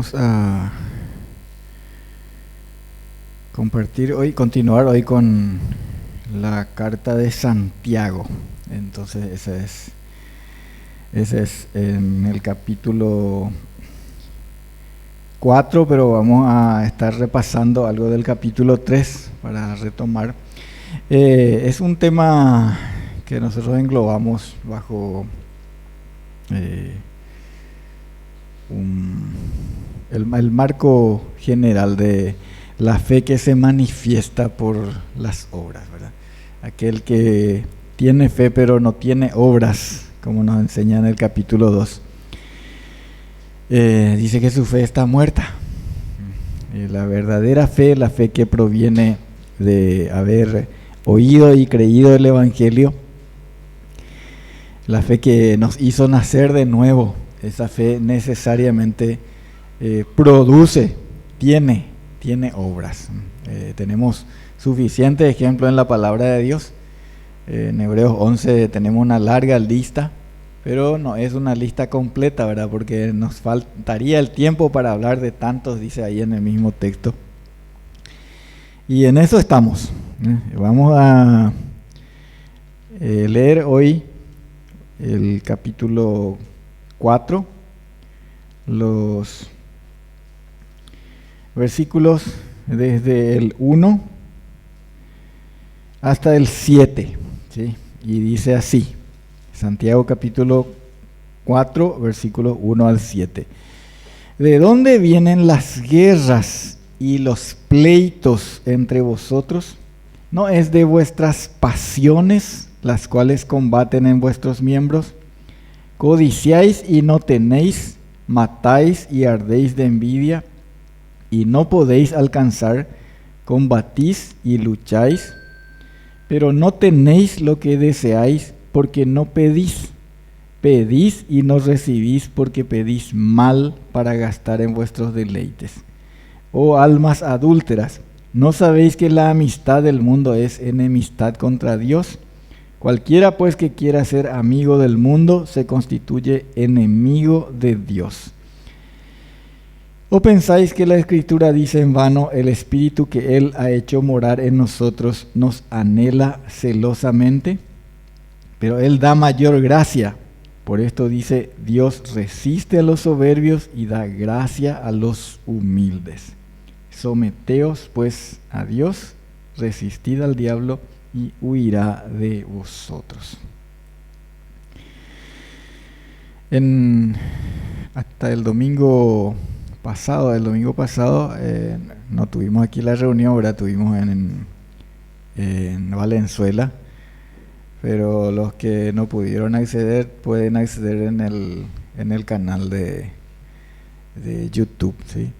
Vamos a continuar hoy con la carta de Santiago. Entonces ese es en el capítulo 4, pero vamos a estar repasando algo del capítulo 3 para retomar. Es un tema que nosotros englobamos bajo el marco general de la fe que se manifiesta por las obras, ¿verdad? Aquel que tiene fe pero no tiene obras, como nos enseña en el capítulo 2, dice que su fe está muerta. La verdadera fe, la fe que proviene de haber oído y creído el Evangelio, la fe que nos hizo nacer de nuevo, esa fe necesariamente produce, tiene obras. Tenemos suficiente ejemplo en la palabra de Dios. En Hebreos 11 tenemos una larga lista, pero no es una lista completa, ¿verdad? Porque nos faltaría el tiempo para hablar de tantos, dice ahí en el mismo texto. Y en eso estamos. Vamos a leer hoy el capítulo 4, los versículos desde el 1 hasta el 7, ¿sí? Y dice así, Santiago capítulo 4, versículos 1 al 7. ¿De dónde vienen las guerras y los pleitos entre vosotros? ¿No es de vuestras pasiones las cuales combaten en vuestros miembros? Codiciáis y no tenéis, matáis y ardéis de envidia, y no podéis alcanzar, combatís y lucháis, pero no tenéis lo que deseáis, porque no pedís. Pedís y no recibís, porque pedís mal para gastar en vuestros deleites. Oh almas adúlteras, ¿no sabéis que la amistad del mundo es enemistad contra Dios? Cualquiera pues que quiera ser amigo del mundo se constituye enemigo de Dios. ¿O pensáis que la Escritura dice en vano, el Espíritu que Él ha hecho morar en nosotros nos anhela celosamente? Pero Él da mayor gracia. Por esto dice, Dios resiste a los soberbios y da gracia a los humildes. Someteos pues a Dios, resistid al diablo y huirá de vosotros. Hasta el domingo pasado, no tuvimos aquí la reunión, ahora tuvimos en Valenzuela, pero los que no pudieron acceder pueden acceder en el canal de YouTube, ¿sí?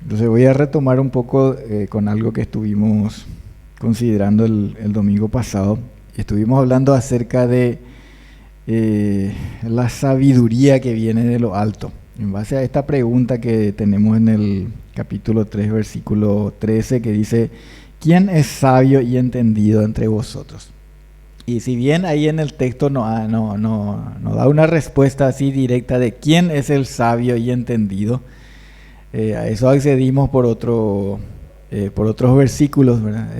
Entonces voy a retomar un poco con algo que estuvimos considerando el domingo pasado. Estuvimos hablando acerca de la sabiduría que viene de lo alto. En base a esta pregunta que tenemos en el capítulo 3, versículo 13, que dice, ¿quién es sabio y entendido entre vosotros? Y si bien ahí en el texto no da una respuesta así directa de quién es el sabio y entendido, a eso accedimos por otros versículos, ¿verdad?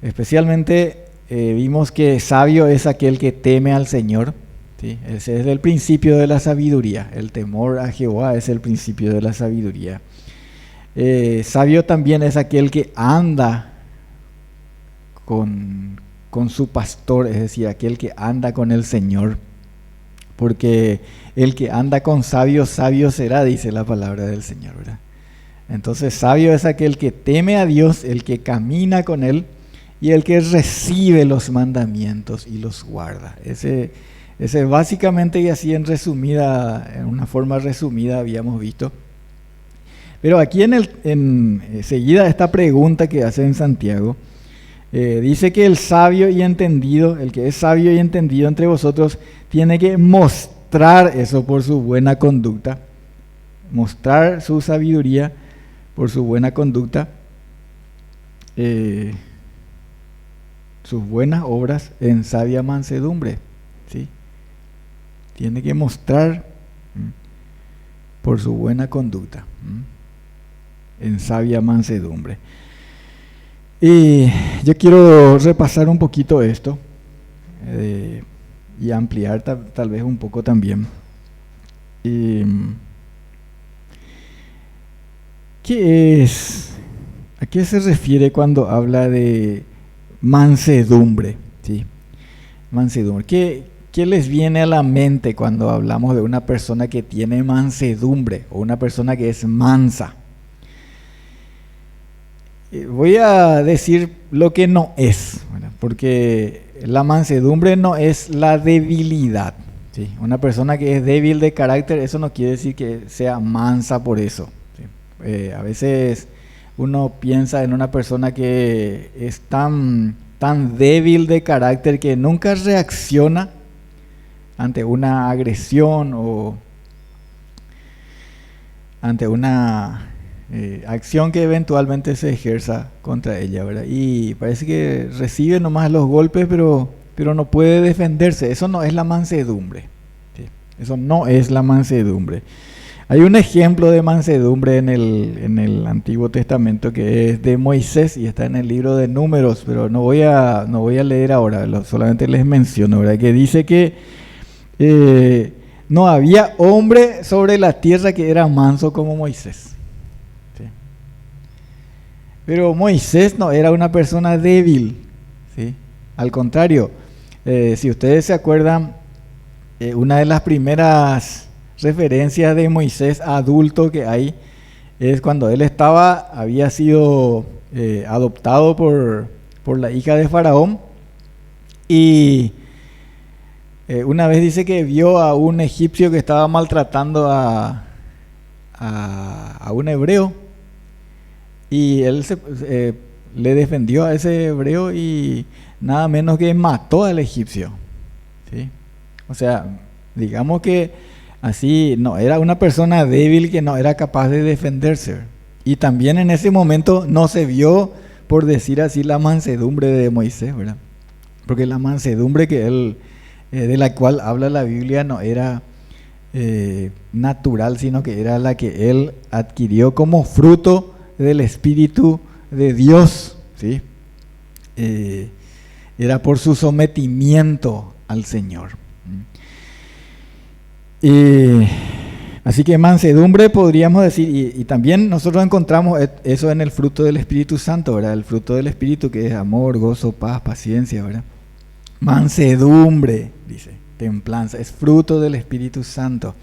Especialmente vimos que sabio es aquel que teme al Señor, ¿sí? Ese es el principio de la sabiduría. El temor a Jehová es el principio de la sabiduría. Sabio también es aquel que anda con su pastor, es decir, aquel que anda con el Señor, porque el que anda con sabio, sabio será, dice la palabra del Señor, ¿verdad? Entonces sabio es aquel que teme a Dios, el que camina con Él y el que recibe los mandamientos y los guarda. Ese básicamente, y así en una forma resumida habíamos visto. Pero aquí seguida esta pregunta que hace en Santiago, dice que el sabio y entendido, el que es sabio y entendido entre vosotros, tiene que mostrar eso por su buena conducta, mostrar su sabiduría por su buena conducta, sus buenas obras en sabia mansedumbre, ¿sí? Tiene que mostrar por su buena conducta, en sabia mansedumbre. Y yo quiero repasar un poquito esto y ampliar tal vez un poco también. ¿A qué se refiere cuando habla de mansedumbre? ¿Sí? Mansedumbre. ¿Qué les viene a la mente cuando hablamos de una persona que tiene mansedumbre o una persona que es mansa? Voy a decir lo que no es, ¿verdad? Porque la mansedumbre no es la debilidad, ¿sí? Una persona que es débil de carácter, eso no quiere decir que sea mansa por eso, ¿sí? A veces uno piensa en una persona que es tan débil de carácter que nunca reacciona ante una agresión o ante una acción que eventualmente se ejerza contra ella, ¿verdad? Y parece que recibe nomás los golpes, pero no puede defenderse. Eso no es la mansedumbre, ¿sí? Eso no es la mansedumbre. Hay un ejemplo de mansedumbre en el Antiguo Testamento que es de Moisés y está en el libro de Números, pero no voy a leer ahora, solamente les menciono, ¿verdad? Que dice que no había hombre sobre la tierra que era manso como Moisés. ¿Sí? Pero Moisés no era una persona débil, ¿sí? Al contrario, si ustedes se acuerdan, una de las primeras referencias de Moisés adulto que hay es cuando él había sido adoptado por la hija de Faraón y una vez dice que vio a un egipcio que estaba maltratando a un hebreo y él le defendió a ese hebreo y nada menos que mató al egipcio, ¿sí? O sea, digamos que así no era una persona débil que no era capaz de defenderse. Y también en ese momento no se vio, por decir así, la mansedumbre de Moisés, ¿verdad? Porque la mansedumbre que él de la cual habla la Biblia no era natural, sino que era la que él adquirió como fruto del Espíritu de Dios, ¿sí? Era por su sometimiento al Señor. Así que mansedumbre podríamos decir, y también nosotros encontramos eso en el fruto del Espíritu Santo, ¿verdad? El fruto del Espíritu que es amor, gozo, paz, paciencia, ¿verdad? Mansedumbre, dice, templanza, es fruto del Espíritu Santo.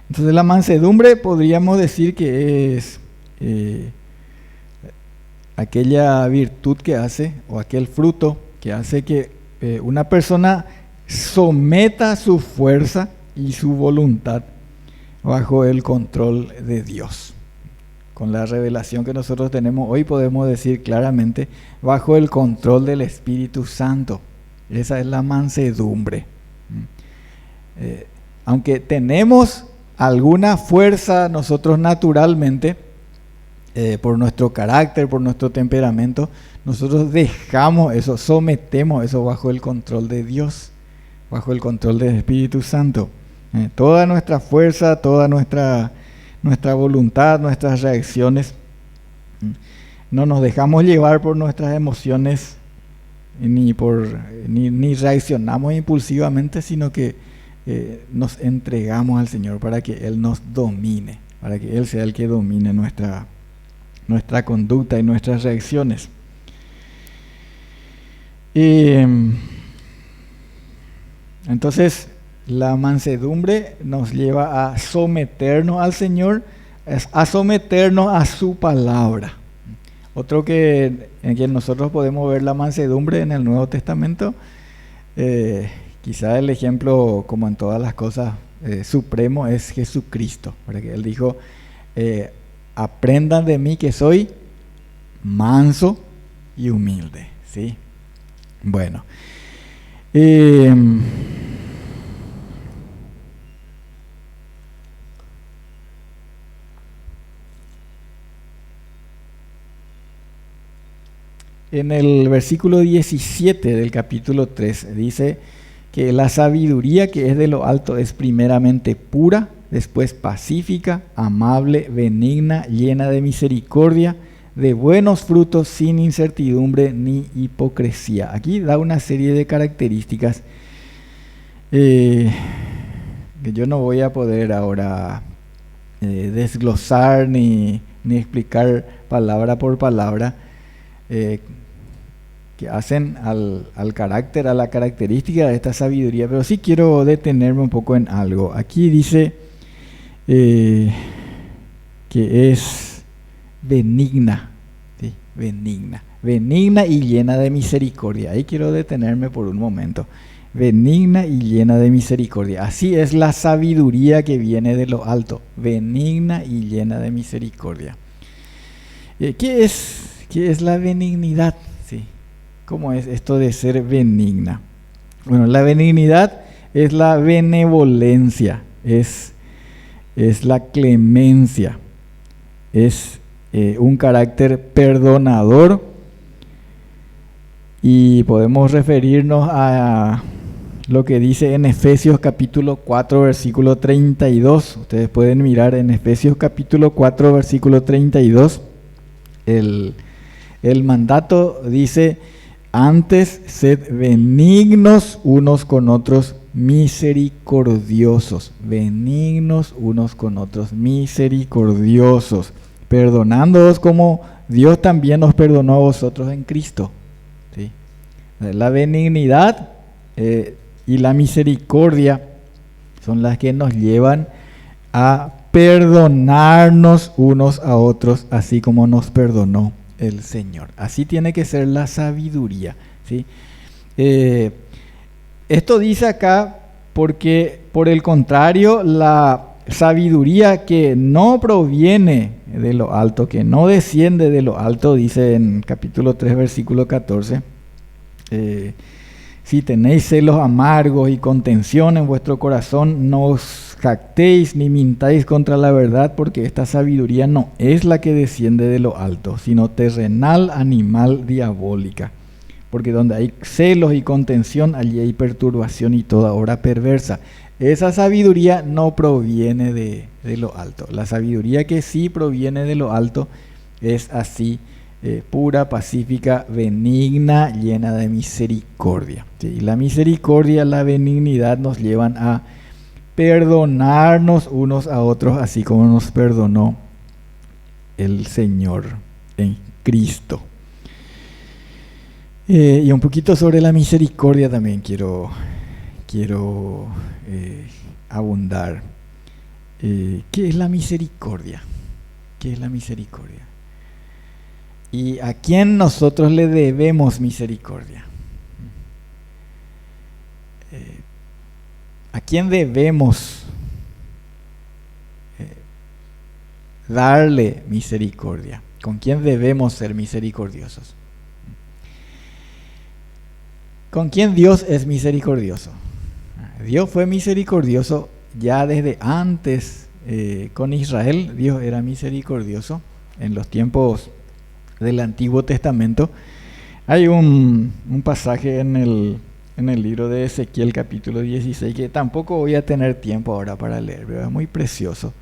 Entonces la mansedumbre podríamos decir que es aquella virtud que hace, o aquel fruto que hace que una persona someta su fuerza y su voluntad bajo el control de Dios. Con la revelación que nosotros tenemos hoy podemos decir claramente bajo el control del Espíritu Santo. Esa es la mansedumbre. Aunque tenemos alguna fuerza nosotros naturalmente, por nuestro carácter, por nuestro temperamento, nosotros dejamos eso, sometemos eso bajo el control de Dios, bajo el control del Espíritu Santo. Toda nuestra fuerza, toda nuestra voluntad, nuestras reacciones, no nos dejamos llevar por nuestras emociones ni reaccionamos impulsivamente, sino que nos entregamos al Señor para que Él nos domine, para que Él sea el que domine nuestra conducta y nuestras reacciones. Entonces, la mansedumbre nos lleva a someternos al Señor, a someternos a su palabra. Otro en que nosotros podemos ver la mansedumbre en el Nuevo Testamento, quizá el ejemplo, como en todas las cosas, supremo es Jesucristo, porque Él dijo, aprendan de mí que soy manso y humilde, ¿sí? Bueno, en el versículo 17 del capítulo 3 dice que la sabiduría que es de lo alto es primeramente pura, después pacífica, amable, benigna, llena de misericordia, de buenos frutos, sin incertidumbre ni hipocresía. Aquí da una serie de características que yo no voy a poder ahora desglosar ni explicar palabra por palabra, que hacen al carácter, a la característica de esta sabiduría, pero sí quiero detenerme un poco en algo. Aquí dice que es benigna, ¿sí? Benigna y llena de misericordia. Ahí quiero detenerme por un momento. Benigna y llena de misericordia. Así es la sabiduría que viene de lo alto, benigna y llena de misericordia. ¿Qué es la benignidad? ¿Sí? ¿Cómo es esto de ser benigna? Bueno, la benignidad es la benevolencia, es la clemencia, es un carácter perdonador, y podemos referirnos a lo que dice en Efesios capítulo 4 versículo 32. Ustedes pueden mirar en Efesios capítulo 4 versículo 32. El mandato dice: antes sed benignos unos con otros, misericordiosos. Benignos unos con otros, misericordiosos, perdonándoos como Dios también nos perdonó a vosotros en Cristo. ¿Sí? La benignidad y la misericordia son las que nos llevan a perdonarnos unos a otros, así como nos perdonó el Señor. Así tiene que ser la sabiduría, ¿sí? Esto dice acá porque, por el contrario, la sabiduría que no proviene de lo alto, que no desciende de lo alto, dice en capítulo 3, versículo 14, si tenéis celos amargos y contención en vuestro corazón, no os jactéis ni mintáis contra la verdad, porque esta sabiduría no es la que desciende de lo alto, sino terrenal, animal, diabólica. Porque donde hay celos y contención, allí hay perturbación y toda obra perversa. Esa sabiduría no proviene de lo alto. La sabiduría que sí proviene de lo alto es así, pura, pacífica, benigna, llena de misericordia. ¿Sí? La misericordia, la benignidad nos llevan a perdonarnos unos a otros, así como nos perdonó el Señor en Cristo. Y un poquito sobre la misericordia también quiero abundar. ¿Qué es la misericordia? ¿Qué es la misericordia? ¿Y a quién nosotros le debemos misericordia? ¿A quién debemos darle misericordia? ¿Con quién debemos ser misericordiosos? ¿Con quién Dios es misericordioso? Dios fue misericordioso ya desde antes. Con Israel Dios era misericordioso en los tiempos del Antiguo Testamento. Hay un pasaje en el libro de Ezequiel capítulo 16 que tampoco voy a tener tiempo ahora para leer, pero es muy precioso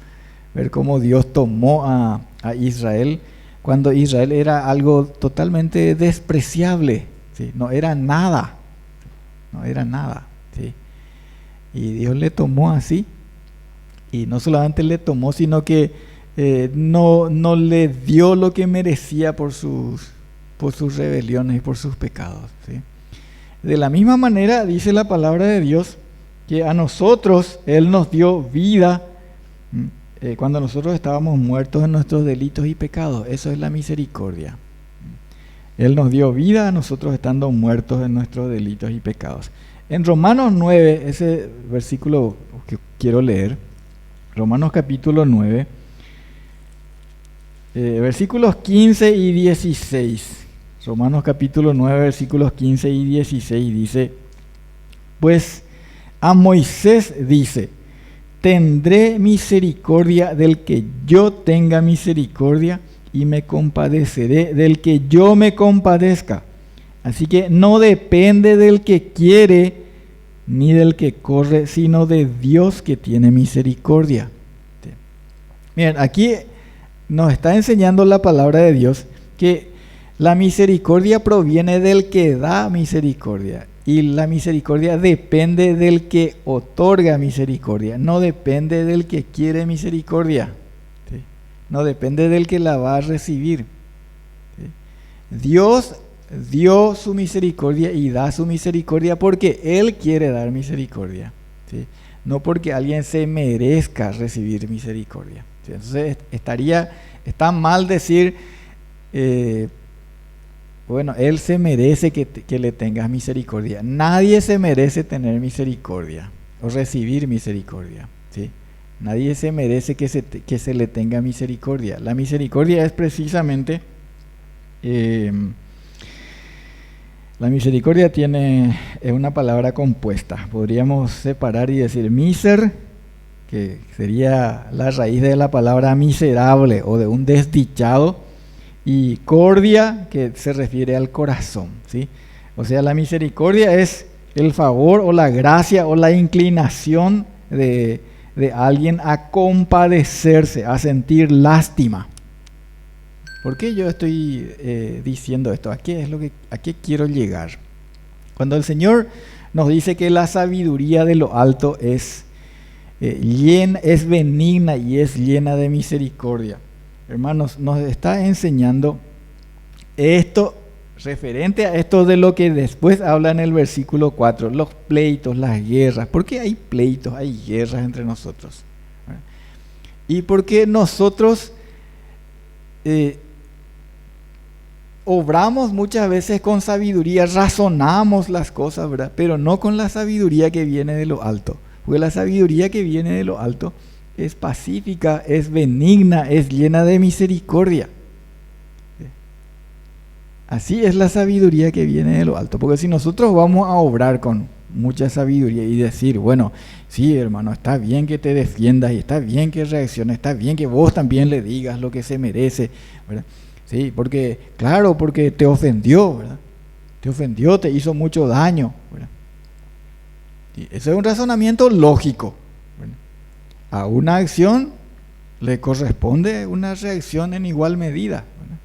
ver cómo Dios tomó a Israel cuando Israel era algo totalmente despreciable, ¿sí? No era nada, ¿sí? Y Dios le tomó así, y no solamente le tomó, sino que no le dio lo que merecía por sus rebeliones y por sus pecados, ¿sí? De la misma manera dice la palabra de Dios que a nosotros Él nos dio vida cuando nosotros estábamos muertos en nuestros delitos y pecados. Eso es la misericordia. Él nos dio vida a nosotros estando muertos en nuestros delitos y pecados. En Romanos 9, ese versículo que quiero leer, Romanos capítulo 9, versículos 15 y 16. Romanos capítulo 9, versículos 15 y 16 dice: pues a Moisés dice: tendré misericordia del que yo tenga misericordia, y me compadeceré del que yo me compadezca. Así que no depende del que quiere ni del que corre, sino de Dios que tiene misericordia. Miren, aquí nos está enseñando la palabra de Dios que la misericordia proviene del que da misericordia y la misericordia depende del que otorga misericordia, no depende del que quiere misericordia, ¿sí? No depende del que la va a recibir, ¿sí? Dios dio su misericordia y da su misericordia porque Él quiere dar misericordia, ¿sí? No porque alguien se merezca recibir misericordia, ¿sí? Entonces está mal decir, bueno, Él se merece que le tengas misericordia. Nadie se merece tener misericordia o recibir misericordia, ¿sí? Nadie se merece que se le tenga misericordia. La misericordia es precisamente... la misericordia es una palabra compuesta. Podríamos separar y decir miser, que sería la raíz de la palabra miserable o de un desdichado, y cordia, que se refiere al corazón, ¿sí? O sea, la misericordia es el favor o la gracia o la inclinación de alguien a compadecerse, a sentir lástima. ¿Por qué yo estoy diciendo esto? ¿A qué quiero llegar? Cuando el Señor nos dice que la sabiduría de lo alto es benigna y es llena de misericordia, hermanos, nos está enseñando esto referente a esto de lo que después habla en el versículo 4, los pleitos, las guerras. ¿Por qué hay pleitos, hay guerras entre nosotros? Y porque nosotros obramos muchas veces con sabiduría, razonamos las cosas, ¿verdad? Pero no con la sabiduría que viene de lo alto. Porque la sabiduría que viene de lo alto es pacífica, es benigna, es llena de misericordia. Así es la sabiduría que viene de lo alto. Porque si nosotros vamos a obrar con mucha sabiduría y decir, bueno, sí, hermano, está bien que te defiendas y está bien que reacciones, está bien que vos también le digas lo que se merece, ¿verdad? Sí, porque, claro, porque te ofendió, ¿verdad? Te ofendió, te hizo mucho daño, ¿verdad? Y ese es un razonamiento lógico, ¿verdad? A una acción le corresponde una reacción en igual medida, ¿verdad?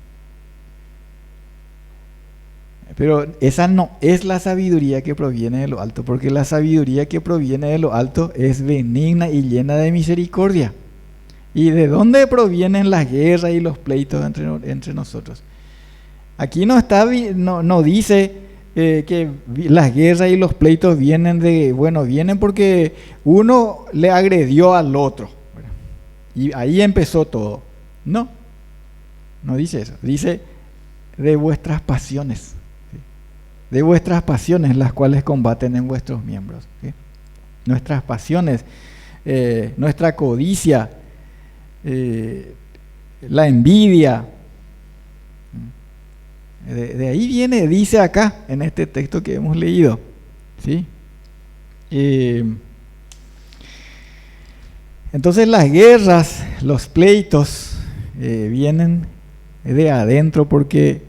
Pero esa no es la sabiduría que proviene de lo alto, porque la sabiduría que proviene de lo alto es benigna y llena de misericordia. ¿Y de dónde provienen las guerras y los pleitos entre nosotros? Aquí no dice que las guerras y los pleitos vienen porque uno le agredió al otro, ¿verdad? Y ahí empezó todo. No dice eso. Dice de vuestras pasiones, ¿sí? De vuestras pasiones, las cuales combaten en vuestros miembros, ¿sí? Nuestras pasiones, nuestra codicia, la envidia, de ahí viene, dice acá en este texto que hemos leído, ¿sí? Entonces las guerras, los pleitos vienen de adentro porque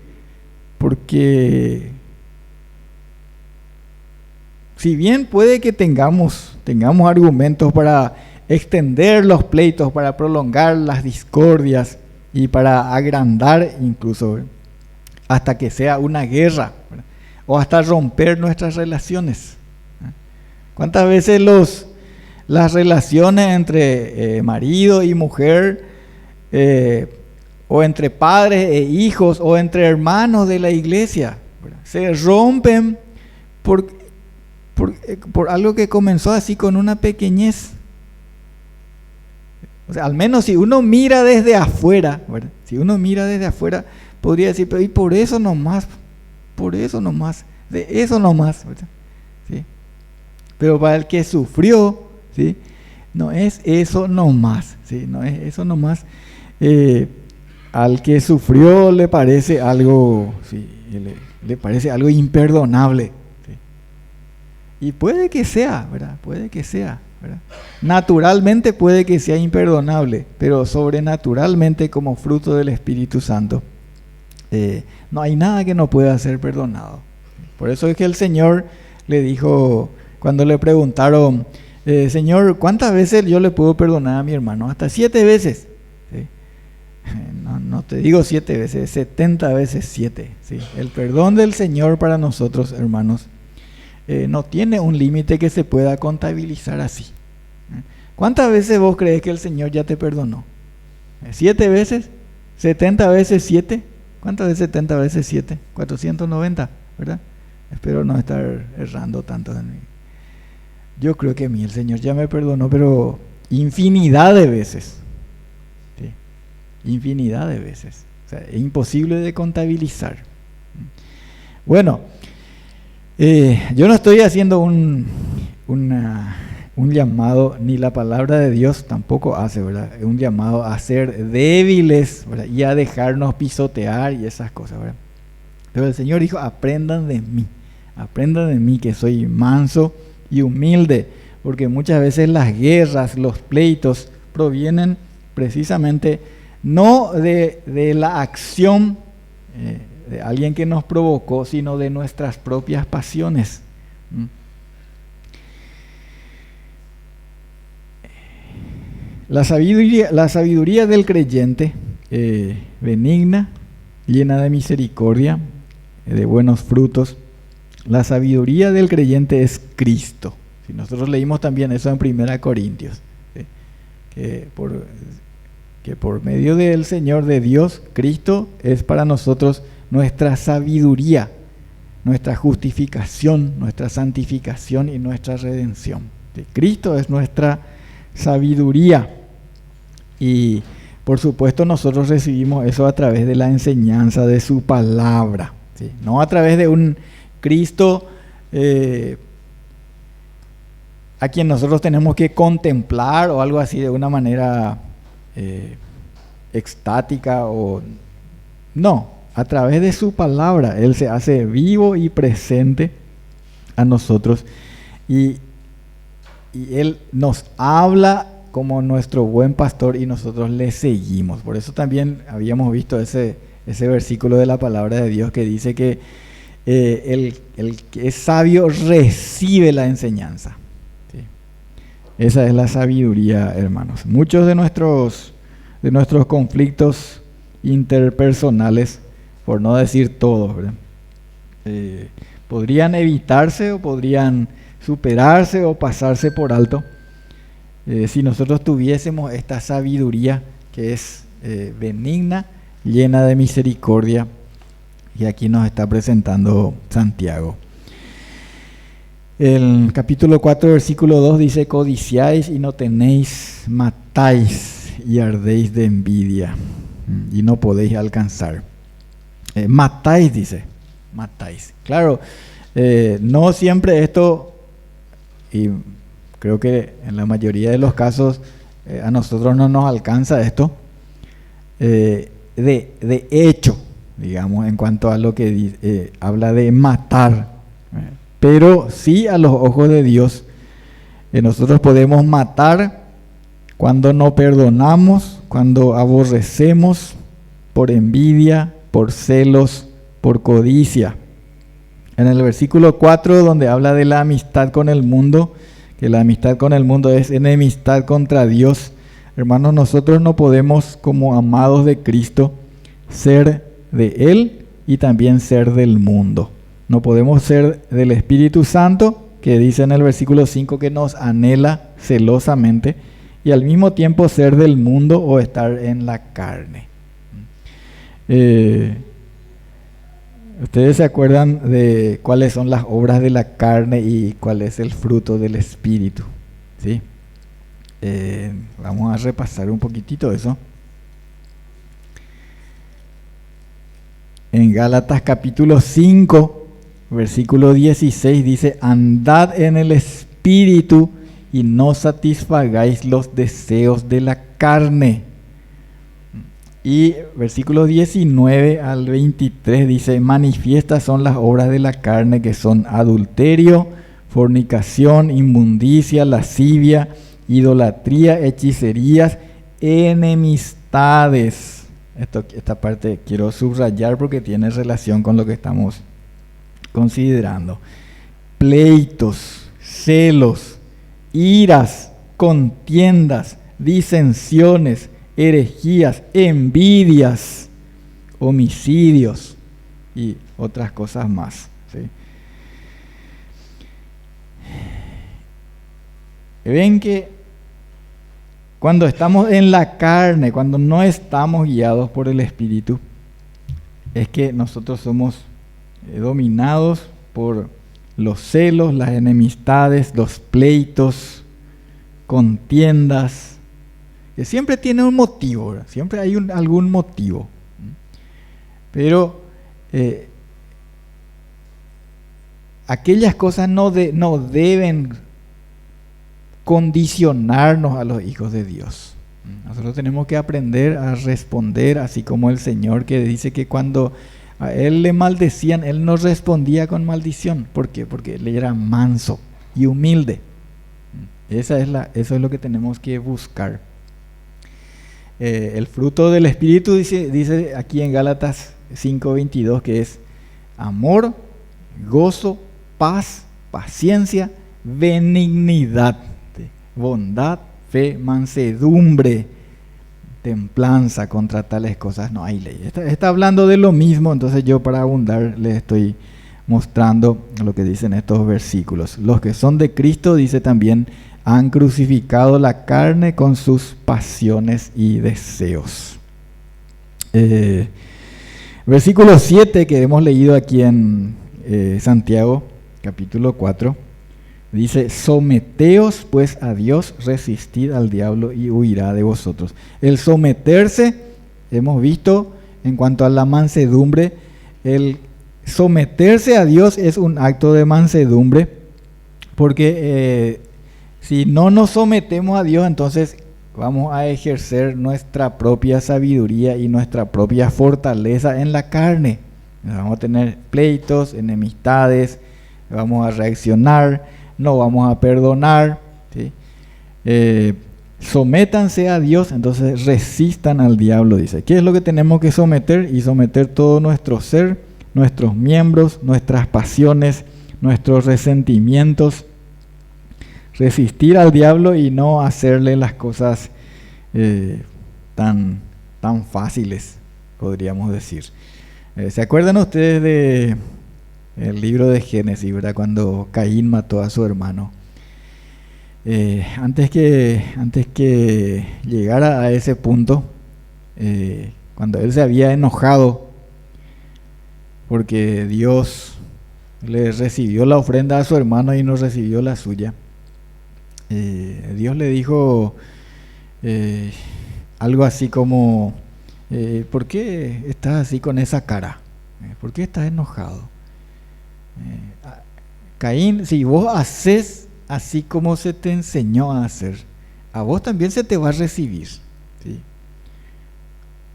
si bien puede que tengamos argumentos para extender los pleitos, para prolongar las discordias y para agrandar incluso hasta que sea una guerra, ¿verdad? O hasta romper nuestras relaciones. ¿Cuántas veces las relaciones entre marido y mujer, o entre padres e hijos, o entre hermanos de la iglesia, ¿verdad?, se rompen por algo que comenzó así con una pequeñez? O sea, al menos si uno mira desde afuera, ¿verdad?, si uno mira desde afuera, podría decir, pero y por eso nomás, de eso nomás, ¿verdad? ¿Sí? Pero para el que sufrió, ¿sí?, no es eso nomás, ¿sí? No es eso nomás. Al que sufrió le parece algo, ¿sí?, le parece algo imperdonable, ¿sí? Y puede que sea, ¿verdad? Puede que sea, ¿verdad? Naturalmente puede que sea imperdonable, pero sobrenaturalmente, como fruto del Espíritu Santo, no hay nada que no pueda ser perdonado. Por eso es que el Señor le dijo, cuando le preguntaron, Señor, ¿cuántas veces yo le puedo perdonar a mi hermano? Hasta 7 veces. No te digo 7 veces, 70 veces 7. ¿Sí? El perdón del Señor para nosotros, hermanos, no tiene un límite que se pueda contabilizar así. ¿Cuántas veces vos crees que el Señor ya te perdonó? ¿7 veces? ¿70 veces 7? ¿Cuántas veces 70 veces 7? 490, ¿verdad? Espero no estar errando tanto en mí. Yo creo que a mí el Señor ya me perdonó, pero infinidad de veces. ¿Sí? Infinidad de veces. O sea, es imposible de contabilizar. Bueno, yo no estoy haciendo un llamado, ni la palabra de Dios tampoco hace, ¿verdad? Un llamado a ser débiles, ¿verdad? Y a dejarnos pisotear y esas cosas, ¿verdad? Pero el Señor dijo, aprendan de mí que soy manso y humilde, porque muchas veces las guerras, los pleitos provienen precisamente no de la acción de alguien que nos provocó, sino de nuestras propias pasiones. La sabiduría del creyente, benigna, llena de misericordia, de buenos frutos. La sabiduría del creyente es Cristo. Si nosotros leímos también eso en 1 Corintios, que por medio del Señor, de Dios, Cristo es para nosotros nuestra sabiduría, nuestra justificación, nuestra santificación y nuestra redención. Cristo es nuestra sabiduría. Y por supuesto nosotros recibimos eso a través de la enseñanza de su palabra, ¿sí? No a través de un Cristo a quien nosotros tenemos que contemplar o algo así de una manera extática o no, a través de su palabra Él se hace vivo y presente a nosotros y Él nos habla como nuestro buen pastor y nosotros le seguimos. Por eso también habíamos visto ese versículo de la palabra de Dios que dice que el que es sabio recibe la enseñanza. ¿Sí? Esa es la sabiduría, hermanos. Muchos de nuestros conflictos interpersonales, por no decir todos, ¿verdad? Podrían evitarse o podrían superarse o pasarse por alto si nosotros tuviésemos esta sabiduría que es benigna, llena de misericordia, y aquí nos está presentando Santiago. El capítulo 4, versículo 2 dice: codiciáis y no tenéis, matáis y ardéis de envidia y no podéis alcanzar. Matáis, dice, matáis. Claro, no siempre esto, y creo que en la mayoría de los casos a nosotros no nos alcanza esto de hecho, digamos, en cuanto a lo que habla de matar, pero sí a los ojos de Dios nosotros podemos matar cuando no perdonamos, cuando aborrecemos por envidia, por celos, por codicia. En el versículo 4, donde habla de la amistad con el mundo, que la amistad con el mundo es enemistad contra Dios. Hermanos, nosotros no podemos, como amados de Cristo, ser de Él y también ser del mundo. No podemos ser del Espíritu Santo, que dice en el versículo 5 que nos anhela celosamente, y al mismo tiempo ser del mundo o estar en la carne. ¿Ustedes se acuerdan de cuáles son las obras de la carne y cuál es el fruto del Espíritu? ¿Sí? Vamos a repasar un poquitito eso. En Gálatas capítulo 5, versículo 16 dice: andad en el Espíritu y no satisfagáis los deseos de la carne. Y versículos 19 al 23 dice: manifiestas son las obras de la carne, que son adulterio, fornicación, inmundicia, lascivia, idolatría, hechicerías, enemistades. Esta parte quiero subrayar porque tiene relación con lo que estamos considerando. Pleitos, celos, iras, contiendas, disensiones, herejías, envidias, homicidios y otras cosas más, ¿sí? Ven que cuando estamos en la carne, cuando no estamos guiados por el Espíritu, es que nosotros somos dominados por los celos, las enemistades, los pleitos, contiendas, que siempre tiene un motivo, ¿verdad? Siempre hay algún motivo. Pero aquellas cosas no deben condicionarnos a los hijos de Dios. Nosotros tenemos que aprender a responder así como el Señor, que dice que cuando a él le maldecían, él no respondía con maldición. ¿Por qué? Porque él era manso y humilde. Eso es lo que tenemos que buscar. El fruto del Espíritu dice aquí en Gálatas 5:22 que es amor, gozo, paz, paciencia, benignidad, bondad, fe, mansedumbre, templanza. Contra tales cosas no hay ley. Está hablando de lo mismo, entonces yo para abundar les estoy mostrando lo que dicen estos versículos. Los que son de Cristo, dice también, han crucificado la carne con sus pasiones y deseos. Versículo 7 que hemos leído aquí en Santiago, capítulo 4, dice, someteos pues a Dios, resistid al diablo y huirá de vosotros. El someterse, hemos visto en cuanto a la mansedumbre, el someterse a Dios es un acto de mansedumbre, porque si no nos sometemos a Dios, entonces vamos a ejercer nuestra propia sabiduría y nuestra propia fortaleza en la carne. Vamos a tener pleitos, enemistades, vamos a reaccionar, no vamos a perdonar, ¿sí? Sométanse a Dios, entonces resistan al diablo, dice. ¿Qué es lo que tenemos que someter? Y someter todo nuestro ser, nuestros miembros, nuestras pasiones, nuestros resentimientos. Resistir al diablo y no hacerle las cosas tan fáciles, podríamos decir. ¿Se acuerdan ustedes de el libro de Génesis, ¿verdad? Cuando Caín mató a su hermano? Antes que llegara a ese punto, cuando él se había enojado porque Dios le recibió la ofrenda a su hermano y no recibió la suya, Dios le dijo algo así como, ¿por qué estás así con esa cara? ¿Por qué estás enojado? Caín, si vos haces así como se te enseñó a hacer, a vos también se te va a recibir, ¿sí?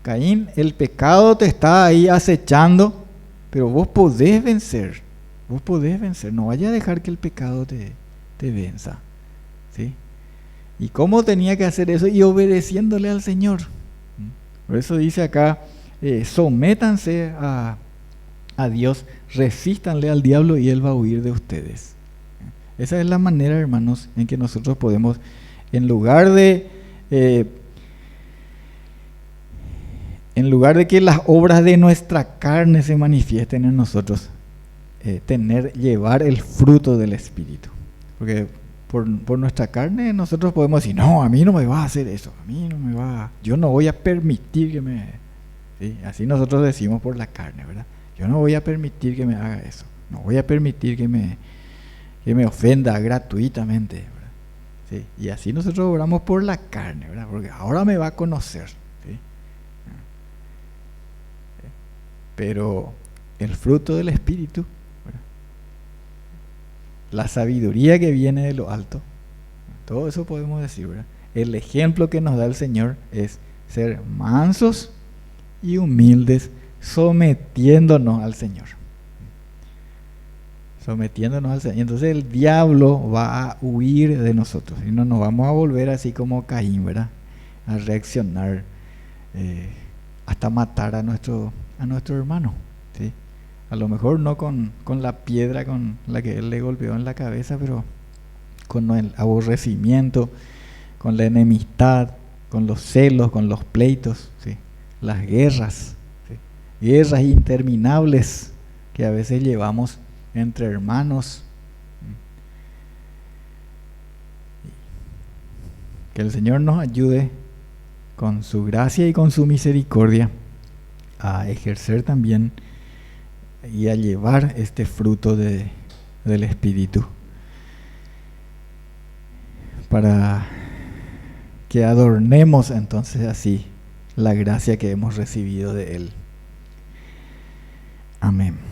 Caín, el pecado te está ahí acechando, pero vos podés vencer, no vayas a dejar que el pecado te venza, ¿sí? ¿Y cómo tenía que hacer eso? Y obedeciéndole al Señor. Por eso dice acá, sométanse a Dios, resístanle al diablo y él va a huir de ustedes. Esa es la manera, hermanos, en que nosotros podemos, en lugar de que las obras de nuestra carne se manifiesten en nosotros, llevar el fruto del Espíritu. Porque por nuestra carne nosotros podemos decir, no, a mí no me va a hacer eso, yo no voy a permitir que me... ¿Sí? Así nosotros decimos por la carne, ¿verdad? Yo no voy a permitir que me haga eso, no voy a permitir que me ofenda gratuitamente, ¿verdad? ¿Sí? Y así nosotros oramos por la carne, ¿verdad? Porque ahora me va a conocer, ¿sí? Pero el fruto del Espíritu, ¿verdad? La sabiduría que viene de lo alto, todo eso podemos decir, ¿verdad? El ejemplo que nos da el Señor es ser mansos y humildes, sometiéndonos al Señor. Entonces el diablo va a huir de nosotros y no nos vamos a volver así como Caín, ¿verdad? A reaccionar hasta matar a nuestro hermano, ¿sí? A lo mejor no con la piedra con la que él le golpeó en la cabeza, pero con el aborrecimiento, con la enemistad, con los celos, con los pleitos, ¿sí? Las guerras, ¿sí? Guerras interminables que a veces llevamos entre hermanos. Que el Señor nos ayude con su gracia y con su misericordia a ejercer también y a llevar este fruto del Espíritu, para que adornemos entonces así la gracia que hemos recibido de Él. Amén.